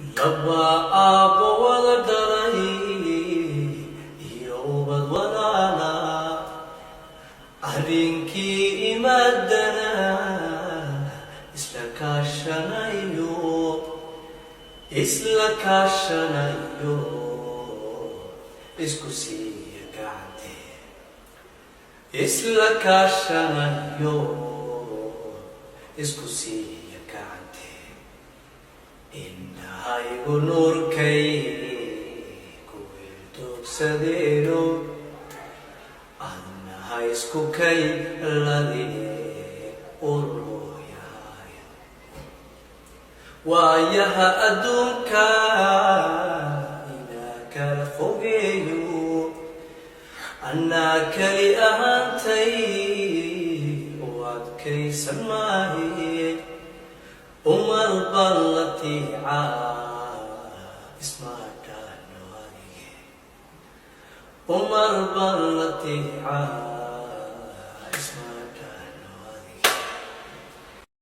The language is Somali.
Laba aabbo wada dhalay iyo ubad walaala habeenkii imaadana isla kaashanayo isku siiya gacante isla kaashanayo isku siiya gacante indhahaygu nuurkay ku ildoogsadeeno adnaha isku kay ladee urooyahay waayaha adduunka inaa kala fogeeyo annaa keli ahaantay u adkaysan maahe umar baan la tiicaa ismaadhaano adige umar baan la tiicaa